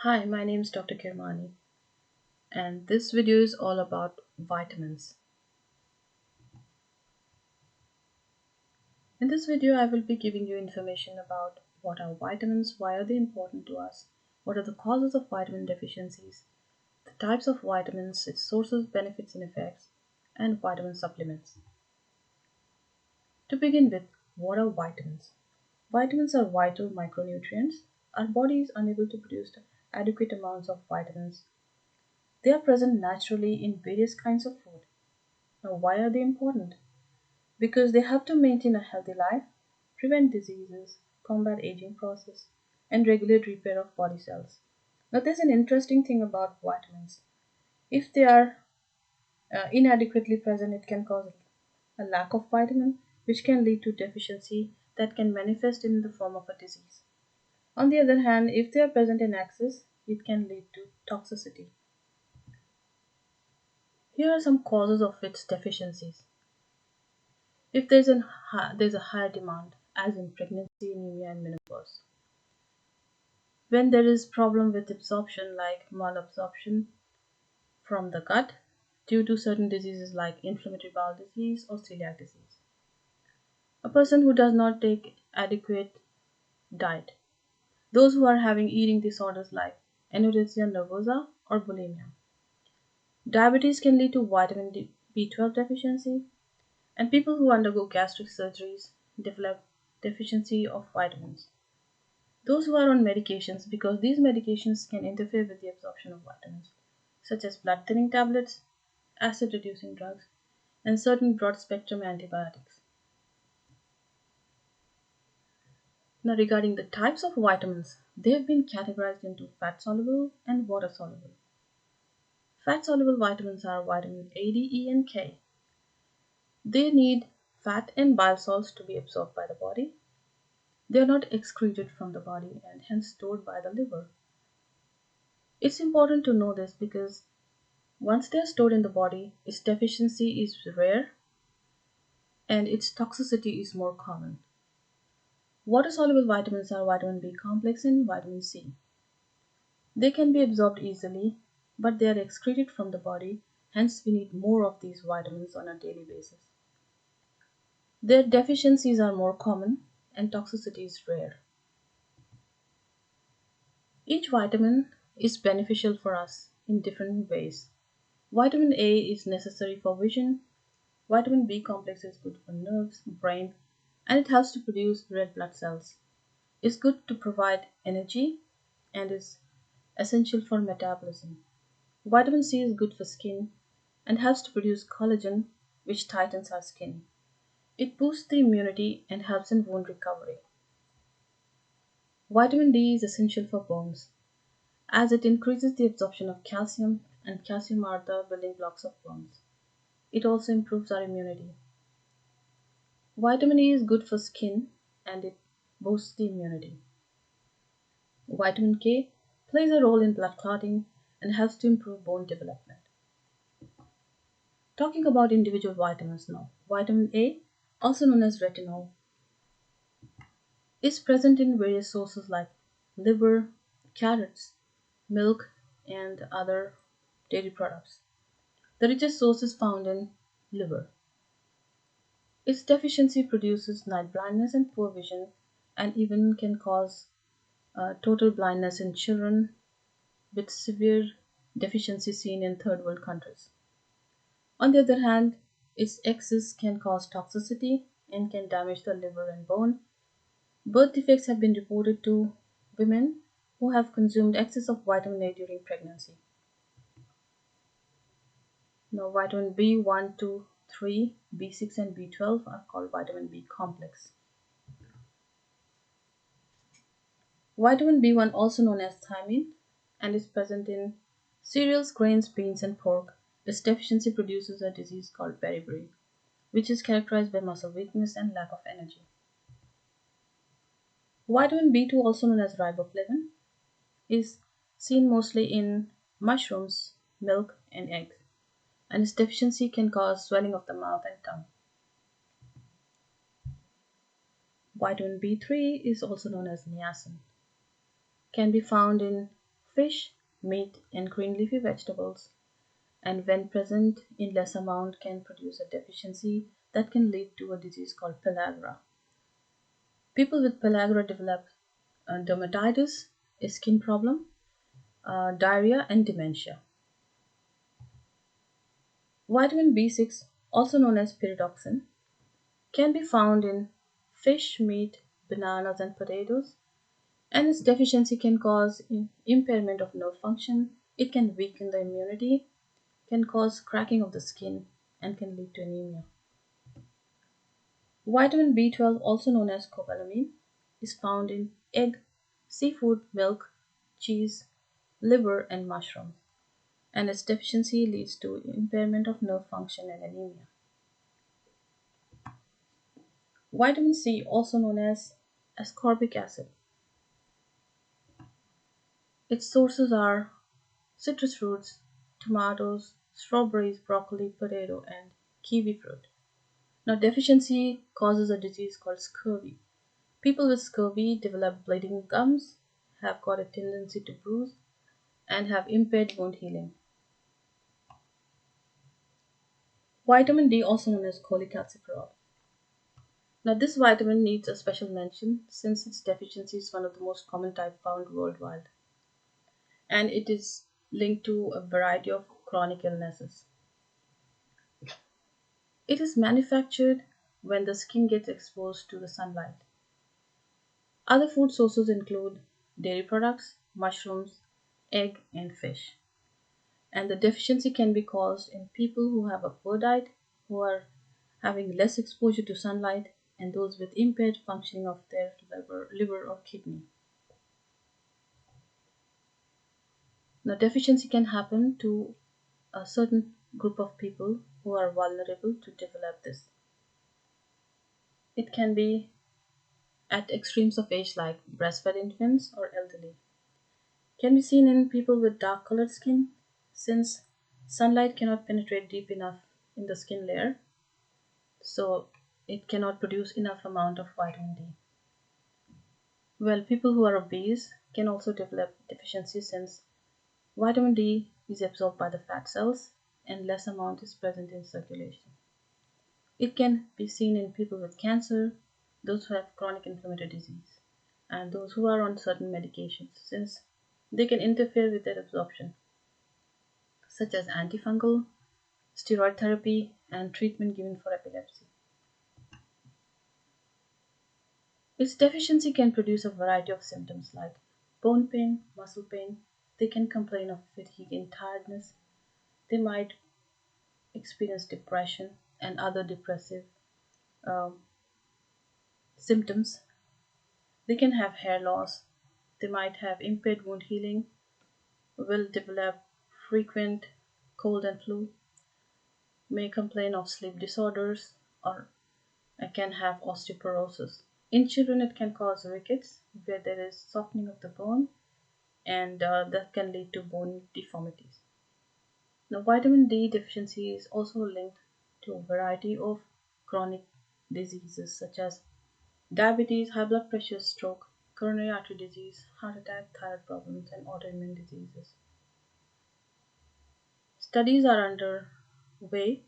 Hi, my name is Dr. Kirmani, and this video is all about vitamins. In this video, I will be giving you information about what are vitamins, why are they important to us, what are the causes of vitamin deficiencies, the types of vitamins, its sources, benefits, and effects, and vitamin supplements. To begin with, what are vitamins? Vitamins are vital micronutrients. Our body is unable to produce adequate amounts of vitamins. They are present naturally in various kinds of food. Now, why are they important? Because they help to maintain a healthy life, prevent diseases, combat aging process, and regulate repair of body cells. Now, there's an interesting thing about vitamins. If they are inadequately present, it can cause a lack of vitamin, which can lead to deficiency that can manifest in the form of a disease. On the other hand, if they are present in excess, it can lead to toxicity. Here are some causes of its deficiencies. If there's a higher demand, as in pregnancy, anemia, and menopause. When there is problem with absorption like malabsorption from the gut due to certain diseases like inflammatory bowel disease or celiac disease. A person who does not take adequate diet. Those who are having eating disorders like anorexia nervosa or bulimia. Diabetes can lead to vitamin B12 deficiency, and people who undergo gastric surgeries develop deficiency of vitamins. Those who are on medications, because these medications can interfere with the absorption of vitamins, such as blood thinning tablets, acid reducing drugs, and certain broad spectrum antibiotics. Now, regarding the types of vitamins, they have been categorized into fat soluble and water soluble. Fat soluble vitamins are vitamin A, D, E, and K. They need fat and bile salts to be absorbed by the body. They are not excreted from the body and hence stored by the liver. It's important to know this because once they are stored in the body, its deficiency is rare and its toxicity is more common. Water soluble vitamins are vitamin B complex and vitamin C. They can be absorbed easily, but they are excreted from the body, hence, we need more of these vitamins on a daily basis. Their deficiencies are more common and toxicity is rare. Each vitamin is beneficial for us in different ways. Vitamin A is necessary for vision. Vitamin B complex is good for nerves, brain, and it helps to produce red blood cells. It's good to provide energy and is essential for metabolism. Vitamin C is good for skin and helps to produce collagen, which tightens our skin. It boosts the immunity and helps in wound recovery. Vitamin D is essential for bones as it increases the absorption of calcium, and calcium are the building blocks of bones. It also improves our immunity. Vitamin E is good for skin and it boosts the immunity. Vitamin K plays a role in blood clotting and helps to improve bone development. Talking about individual vitamins now. Vitamin A, also known as retinol, is present in various sources like liver, carrots, milk, and other dairy products. The richest source is found in liver. Its deficiency produces night blindness and poor vision, and even can cause total blindness in children with severe deficiency seen in third world countries. On the other hand, its excess can cause toxicity and can damage the liver and bone. Birth defects have been reported to women who have consumed excess of vitamin A during pregnancy. Now, vitamin B1, 2, 3, B6, and B12 are called vitamin B complex. Vitamin B1, also known as thiamine, and is present in cereals, grains, beans, and pork. Its deficiency produces a disease called beriberi, which is characterized by muscle weakness and lack of energy. Vitamin B2, also known as riboflavin, is seen mostly in mushrooms, milk, and eggs, and its deficiency can cause swelling of the mouth and tongue. Vitamin B3 is also known as niacin, can be found in Fish, meat, and green leafy vegetables, and when present in less amount, can produce a deficiency that can lead to a disease called pellagra. People with pellagra develop dermatitis, a skin problem, diarrhea, and dementia. Vitamin B6, also known as pyridoxine, can be found in fish, meat, bananas, and potatoes, and its deficiency can cause impairment of nerve function. It can weaken the immunity, can cause cracking of the skin, and can lead to anemia. Vitamin B12, also known as cobalamin, is found in egg, seafood, milk, cheese, liver, and mushrooms, and its deficiency leads to impairment of nerve function and anemia. Vitamin C, also known as ascorbic acid, its sources are citrus fruits, tomatoes, strawberries, broccoli, potato, and kiwi fruit. Now, deficiency causes a disease called scurvy. People with scurvy develop bleeding gums, have got a tendency to bruise, and have impaired wound healing. Vitamin D, also known as cholecalciferol. Now, this vitamin needs a special mention since its deficiency is one of the most common type found worldwide, and it is linked to a variety of chronic illnesses. It is manufactured when the skin gets exposed to the sunlight. Other food sources include dairy products, mushrooms, egg, and fish. And the deficiency can be caused in people who have a poor diet, who are having less exposure to sunlight, and those with impaired functioning of their liver or kidney. Now, deficiency can happen to a certain group of people who are vulnerable to develop this. It can be at extremes of age like breastfed infants or elderly. Can be seen in people with dark colored skin since sunlight cannot penetrate deep enough in the skin layer, so it cannot produce enough amount of vitamin D. Well, people who are obese can also develop deficiency since vitamin D is absorbed by the fat cells and less amount is present in circulation. It can be seen in people with cancer, those who have chronic inflammatory disease, and those who are on certain medications since they can interfere with their absorption, such as antifungal, steroid therapy, and treatment given for epilepsy. Its deficiency can produce a variety of symptoms like bone pain, muscle pain. They can complain of fatigue and tiredness. They might experience depression and other depressive um, symptoms. They can have hair loss. They might have impaired wound healing, will develop frequent cold and flu, may complain of sleep disorders, or can have osteoporosis. In children, it can cause rickets, where there is softening of the bone, and that can lead to bone deformities. Now, vitamin D deficiency is also linked to a variety of chronic diseases such as diabetes, high blood pressure, stroke, coronary artery disease, heart attack, thyroid problems, and autoimmune diseases. Studies are underway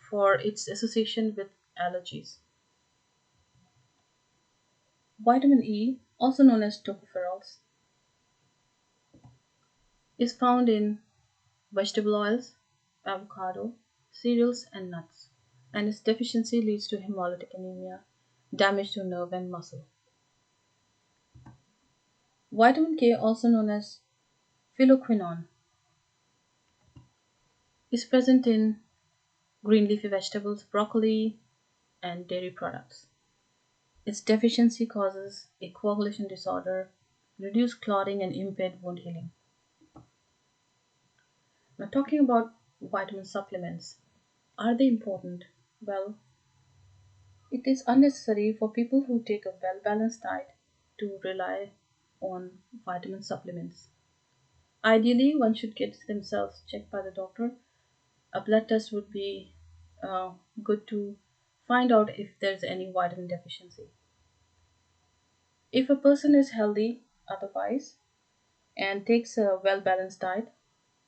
for its association with allergies. Vitamin E, also known as tocopherols, is found in vegetable oils, avocado, cereals, and nuts, and its deficiency leads to hemolytic anemia, damage to nerve and muscle. Vitamin K, also known as phylloquinone, is present in green leafy vegetables, broccoli, and dairy products. Its deficiency causes a coagulation disorder, reduced clotting, and impaired wound healing. Now, talking about vitamin supplements, are they important? Well, it is unnecessary for people who take a well balanced diet to rely on vitamin supplements. Ideally, one should get themselves checked by the doctor. A blood test would be uh, good to find out if there's any vitamin deficiency. If a person is healthy otherwise, and takes a well balanced diet,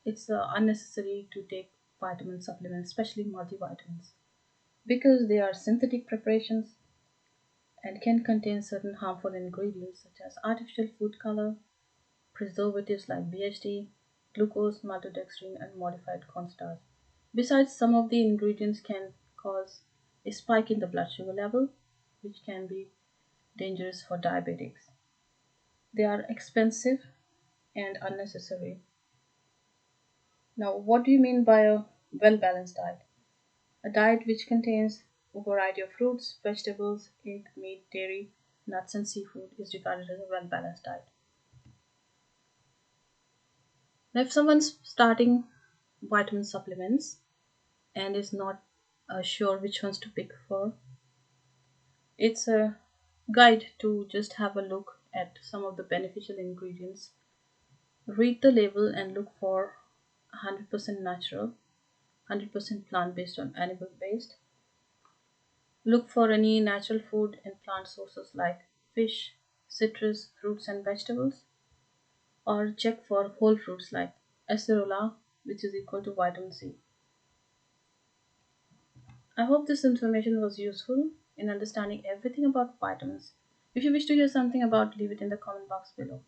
it's unnecessary to take vitamin supplements, especially multivitamins, because they are synthetic preparations and can contain certain harmful ingredients such as artificial food color, preservatives like BHT, glucose, maltodextrin, and modified cornstarch. Besides, some of the ingredients can cause a spike in the blood sugar level, which can be dangerous for diabetics. They are expensive and unnecessary. Now, what do you mean by a well balanced diet? A diet which contains a variety of fruits, vegetables, egg, meat, dairy, nuts, and seafood is regarded as a well balanced diet. Now, if someone's starting vitamin supplements and is not sure which ones to pick for, it's a guide to just have a look at some of the beneficial ingredients, read the label, and look for 100% natural, 100% plant based or animal based. Look for any natural food and plant sources like fish, citrus, fruits, and vegetables, or check for whole fruits like acerola, which is equal to vitamin C. I hope this information was useful in understanding everything about vitamins. If you wish to hear something about, leave it in the comment box below.